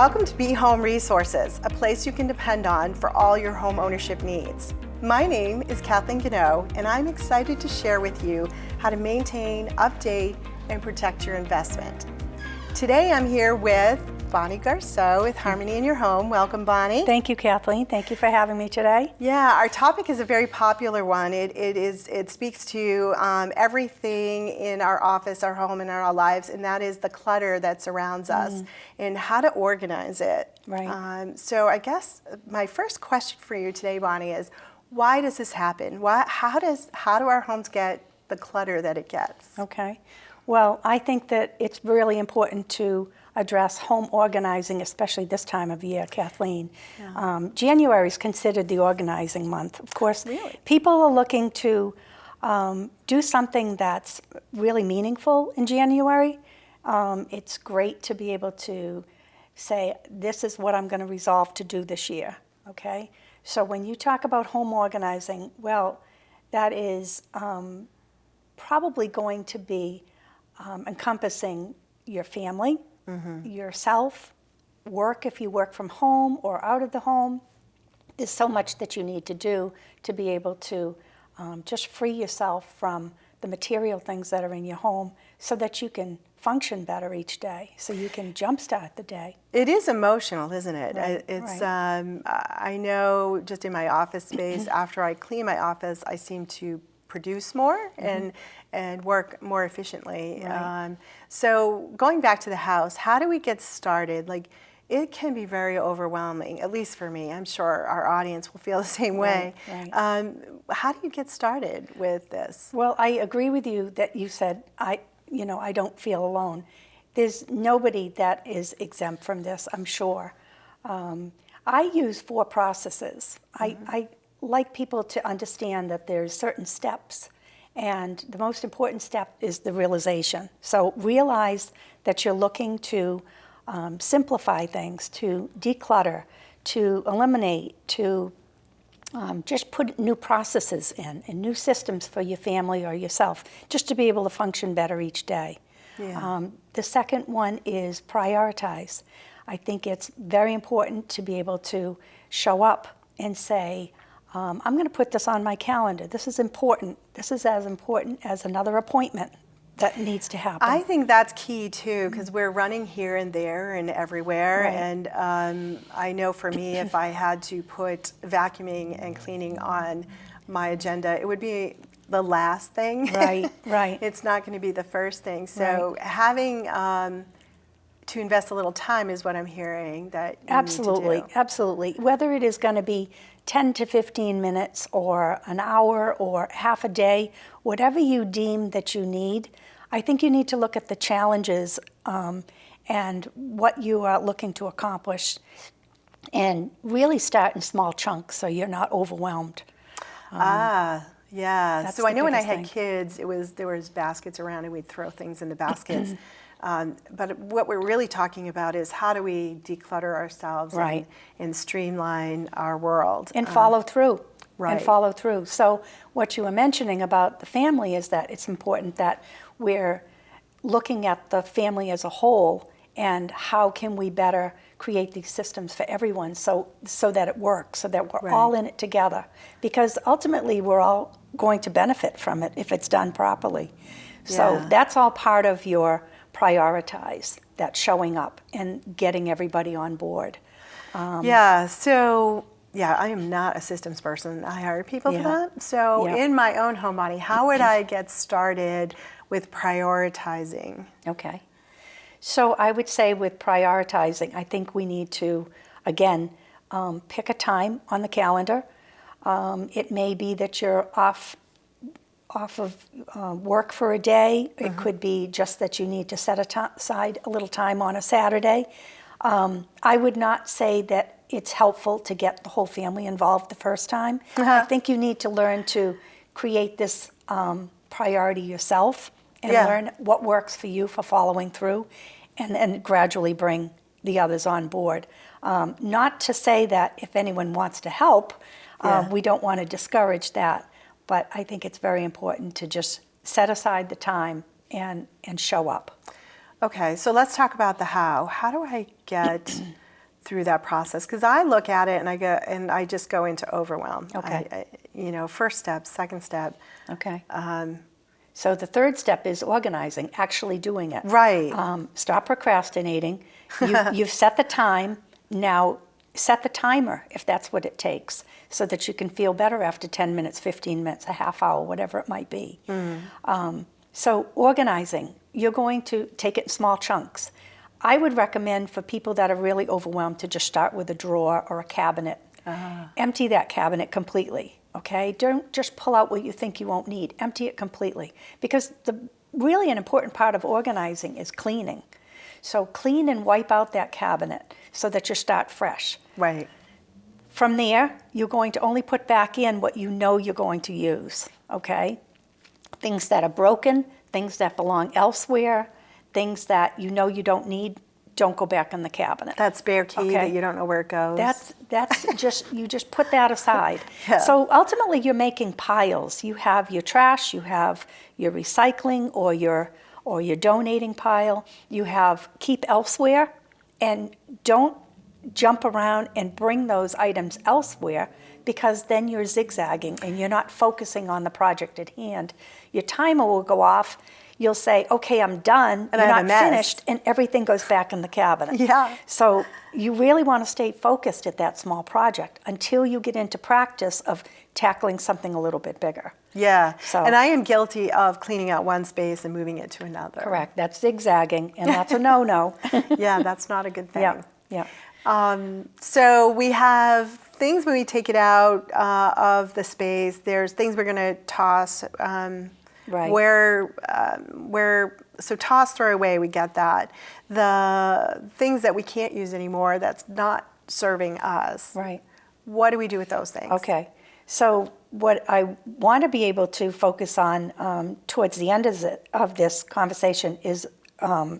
Welcome to Be Home Resources, a place you can depend on for all your home ownership needs. My name is Kathleen Goneau, and I'm excited to share with you how to maintain, update, and protect your investment. Today I'm here with Bonnie Garceau with Harmony in Your Home. Welcome, Bonnie. Thank you, Kathleen. Thank you for having me today. Yeah, our topic is a very popular one. It speaks to everything in our office, our home, and our lives, and that is the clutter that surrounds us and how to organize it. Right. So I guess my first question for you today, Bonnie, is why does this happen? How do our homes get the clutter that it gets? Okay. Well, I think that it's really important to address home organizing, especially this time of year, Kathleen. Yeah. January is considered the organizing month. Of course, Really? people are looking to do something that's really meaningful in January. It's great to be able to say, this is what I'm going to resolve to do this year, okay? So when you talk about home organizing, well, that is probably going to be encompassing your family, yourself, work if you work from home or out of the home. There's so much that you need to do to be able to just free yourself from the material things that are in your home so that you can function better each day, so you can jumpstart the day. It is emotional, isn't it? Right, It's. right. I know just in my office space, after I clean my office, I seem to produce more and work more efficiently. Right. So going back to the house, how do we get started? Like, it can be very overwhelming, at least for me. I'm sure our audience will feel the same way. Right. How do you get started with this? Well, I agree with you that you said, I don't feel alone. There's nobody that is exempt from this, I'm sure. I use 4 processes. I like people to understand that there's certain steps, and the most important step is the realization. So realize that you're looking to simplify things, to declutter, to eliminate, to just put new processes in and new systems for your family or yourself, just to be able to function better each day. Yeah. The second one is prioritize. I think it's very important to be able to show up and say, I'm going to put this on my calendar. This is important. This is as important as another appointment that needs to happen. I think that's key too, because we're running here and there and everywhere. Right. And I know for me, if I had to put vacuuming and cleaning on my agenda, it would be the last thing. Right, right. It's not going to be the first thing. So having to invest a little time is what I'm hearing that you Absolutely, need to do. absolutely. Whether it is going to be 10 to 15 minutes or an hour or half a day, whatever you deem that you need, I think you need to look at the challenges and what you are looking to accomplish and really start in small chunks so you're not overwhelmed. Yeah. That's So I the know when I biggest had thing. kids, there was baskets around and we'd throw things in the baskets. But what we're really talking about is how do we declutter ourselves Right. and streamline our world. And follow through. right. And follow through. So what you were mentioning about the family is that it's important that we're looking at the family as a whole and how can we better create these systems for everyone so that it works, so that we're Right. all in it together. Because ultimately we're all going to benefit from it if it's done properly. So Yeah. that's all part of your prioritize, that showing up and getting everybody on board. I am not a systems person. I hire people for Yeah. that. So Yeah. in my own home, Bonnie, how would I get started with prioritizing? Okay. So I would say with prioritizing, I think we need to, again, pick a time on the calendar. It may be that you're off of work for a day. It could be just that you need to set aside a little time on a Saturday. I would not say that it's helpful to get the whole family involved the first time. I think you need to learn to create this priority yourself and learn what works for you for following through and gradually bring the others on board. Not to say that if anyone wants to help, we don't want to discourage that, but I think it's very important to just set aside the time and show up. Okay, so let's talk about the how. How do I get through that process, because I look at it and I just go into overwhelm. Okay. First step, second step. Okay. So the third step is organizing, actually doing it. Right. Stop procrastinating. You've set the time. Now set the timer if that's what it takes, so that you can feel better after 10 minutes, 15 minutes, a half hour, whatever it might be. So organizing, you're going to take it in small chunks. I would recommend for people that are really overwhelmed to just start with a drawer or a cabinet. Empty that cabinet completely, okay? Don't just pull out what you think you won't need. Empty it completely. Because really an important part of organizing is cleaning. So clean and wipe out that cabinet so that you start fresh. Right. From there, you're going to only put back in what you know you're going to use, okay? Things that are broken, things that belong elsewhere, things that you know you don't need, don't go back in the cabinet. That spare key that you don't know where it goes. That's just, you just put that aside. Yeah. So ultimately you're making piles. You have your trash, you have your recycling or your donating pile. You have keep elsewhere, and don't jump around and bring those items elsewhere, because then you're zigzagging and you're not focusing on the project at hand. Your timer will go off. You'll say, okay, I'm done, and you're not finished, and everything goes back in the cabinet. Yeah. So you really want to stay focused at that small project until you get into practice of tackling something a little bit bigger. Yeah, So, and I am guilty of cleaning out one space and moving it to another. correct, that's zigzagging, and that's a no-no. Yeah, that's not a good thing. Yeah. So we have things when we take it out of the space. There's things we're going to toss. Right. So toss, throw away, we get that. The things that we can't use anymore, that's not serving us. Right. What do we do with those things? Okay. So what I want to be able to focus on towards the end of this conversation is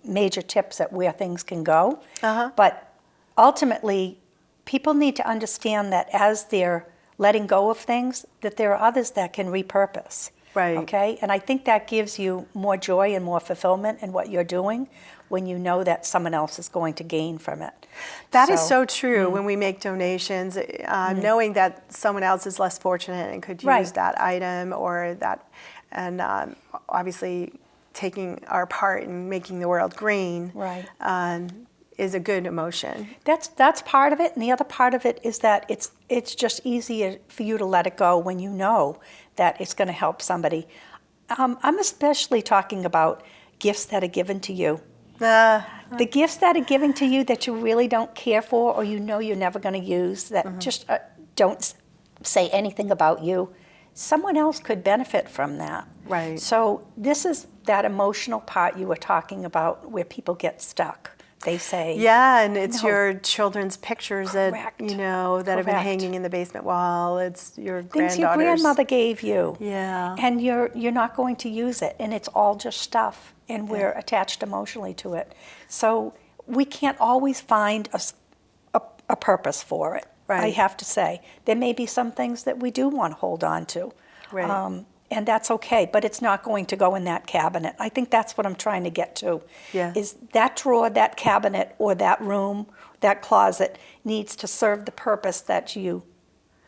major tips at where things can go. But ultimately, people need to understand that as they're letting go of things, that there are others that can repurpose. Right. Okay? And I think that gives you more joy and more fulfillment in what you're doing when you know that someone else is going to gain from it. That is so true when we make donations, knowing that someone else is less fortunate and could use that item or that, and obviously taking our part in making the world green is a good emotion. That's part of it, and the other part of it is that it's just easier for you to let it go when you know that it's going to help somebody. I'm especially talking about gifts that are given to you. The gifts that are given to you that you really don't care for, or you know you're never going to use, that just don't say anything about you, someone else could benefit from that. Right. So this is that emotional part you were talking about where people get stuck. They say, yeah, and it's your children's pictures that Correct. That have been hanging in the basement wall. It's your granddaughters. Things your grandmother gave you. Yeah. And you're not going to use it, and it's all just stuff, and we're attached emotionally to it. So we can't always find a purpose for it. Right. I have to say, there may be some things that we do want to hold on to. Right. And that's okay, but it's not going to go in that cabinet. I think that's what I'm trying to get to. Yeah. Is that drawer, that cabinet, or that room, that closet needs to serve the purpose that you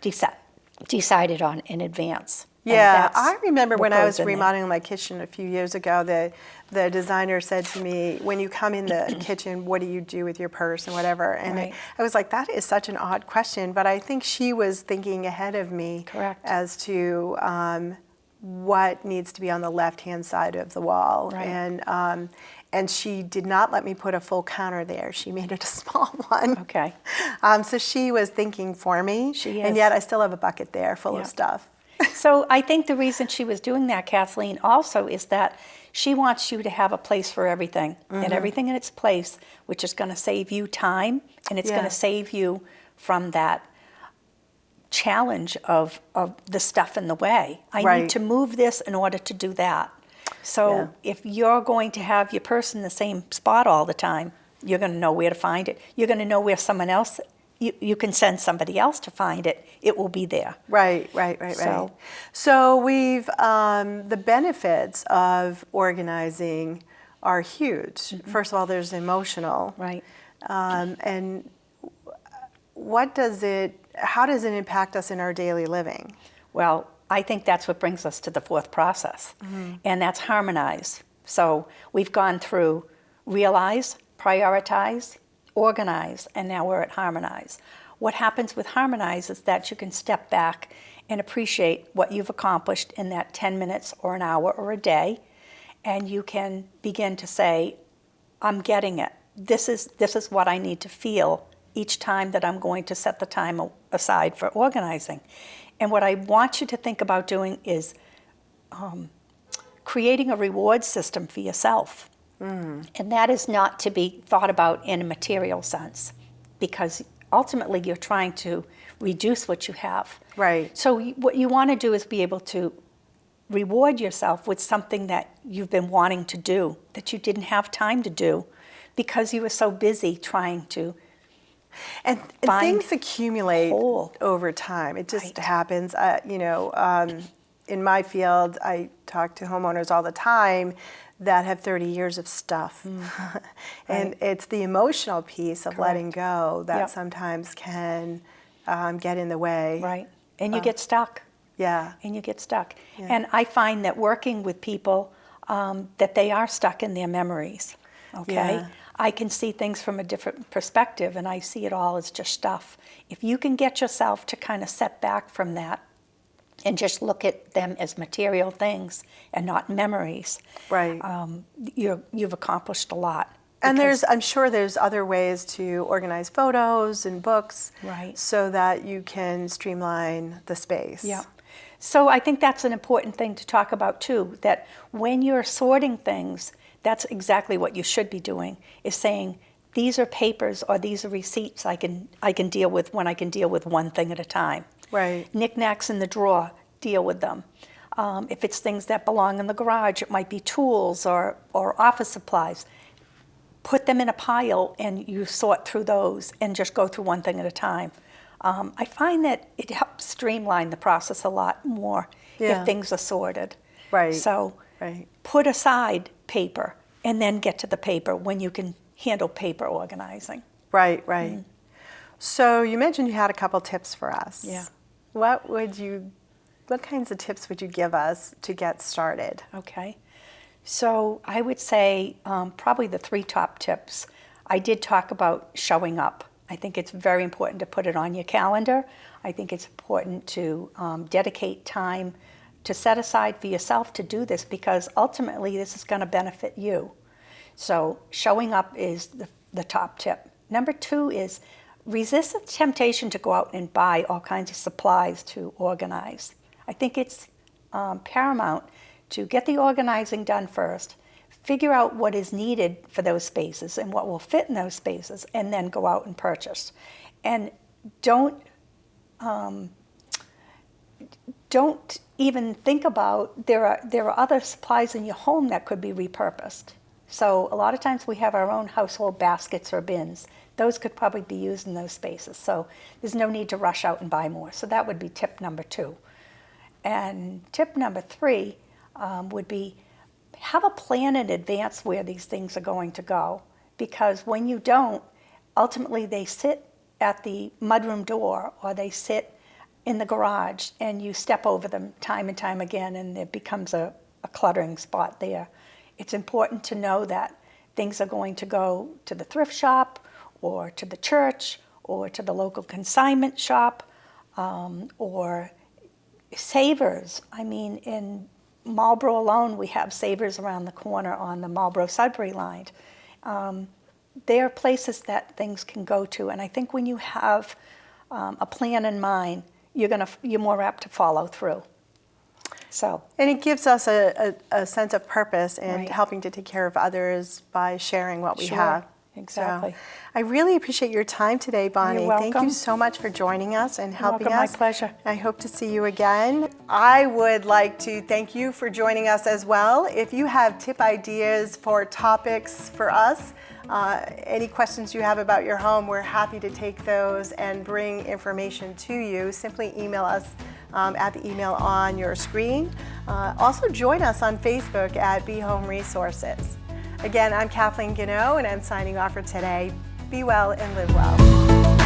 decided on in advance. Yeah, I remember when I was remodeling my kitchen a few years ago, the designer said to me, when you come in the kitchen, what do you do with your purse and whatever? And I was like, that is such an odd question, but I think she was thinking ahead of me. Correct. As to what needs to be on the left-hand side of the wall. Right. And she did not let me put a full counter there. She made it a small one. Okay. So she was thinking for me. She is. And yet I still have a bucket there full of stuff. So I think the reason she was doing that, Kathleen, also is that she wants you to have a place for everything, and everything in its place, which is going to save you time, and it's going to save you from that challenge of the stuff in the way. I need to move this in order to do that. So if you're going to have your purse in the same spot all the time, you're going to know where to find it. You're going to know where someone else, you can send somebody else to find it. It will be there. Right. So we've, the benefits of organizing are huge. First of all, there's emotional. Right. And how does it impact us in our daily living? Well, I think that's what brings us to the fourth process, and that's harmonize. So we've gone through realize, prioritize, organize, and now we're at harmonize. What happens with harmonize is that you can step back and appreciate what you've accomplished in that 10 minutes or an hour or a day, and you can begin to say, I'm getting it. This is what I need to feel each time that I'm going to set the time aside for organizing. And what I want you to think about doing is creating a reward system for yourself. And that is not to be thought about in a material sense, because ultimately you're trying to reduce what you have. Right. So what you want to do is be able to reward yourself with something that you've been wanting to do, that you didn't have time to do because you were so busy trying to and things accumulate over time. It just happens. In my field, I talk to homeowners all the time that have 30 years of stuff. And it's the emotional piece of letting go that sometimes can get in the way. Right. And you get stuck. Yeah. And you get stuck. Yeah. And I find that working with people, that they are stuck in their memories. Okay? Yeah. I can see things from a different perspective, and I see it all as just stuff. If you can get yourself to kind of step back from that and just look at them as material things and not memories, right? You've accomplished a lot. And I'm sure there's other ways to organize photos and books, right, so that you can streamline the space. Yeah. So I think that's an important thing to talk about too, that when you're sorting things, that's exactly what you should be doing, is saying, these are papers or these are receipts I can deal with when I can deal with one thing at a time. Right. Knickknacks in the drawer, deal with them. If it's things that belong in the garage, it might be tools or office supplies. Put them in a pile and you sort through those and just go through one thing at a time. I find that it helps streamline the process a lot more if things are sorted. Right. So put aside paper and then get to the paper when you can handle paper organizing. Right, right. Mm. So you mentioned you had a couple tips for us. Yeah. What kinds of tips would you give us to get started? Okay. So I would say probably the 3 top tips. I did talk about showing up. I think it's very important to put it on your calendar. I think it's important to dedicate time to set aside for yourself to do this, because ultimately this is going to benefit you. So showing up is the top tip. Number 2 is resist the temptation to go out and buy all kinds of supplies to organize. I think it's paramount to get the organizing done first, figure out what is needed for those spaces and what will fit in those spaces, and then go out and purchase. And don't even think about, there are other supplies in your home that could be repurposed. So a lot of times we have our own household baskets or bins. Those could probably be used in those spaces. So there's no need to rush out and buy more. So that would be tip number 2. And tip number 3 would be, have a plan in advance where these things are going to go. Because when you don't, ultimately they sit at the mudroom door or they sit in the garage and you step over them time and time again, and it becomes a cluttering spot there. It's important to know that things are going to go to the thrift shop or to the church or to the local consignment shop or Savers. I mean, in Marlborough alone, we have Savers around the corner on the Marlborough-Sudbury line. There are places that things can go to, and I think when you have a plan in mind, you're more apt to follow through. So. And it gives us a sense of purpose in helping to take care of others by sharing what we have. Exactly. So, I really appreciate your time today, Bonnie. You're welcome. Thank you so much for joining us and helping us. My pleasure. I hope to see you again. I would like to thank you for joining us as well. If you have tip ideas for topics for us, any questions you have about your home, we're happy to take those and bring information to you. Simply email us at the email on your screen. Also join us on Facebook at Be Home Resources. Again, I'm Kathleen Goneau, and I'm signing off for today. Be well and live well.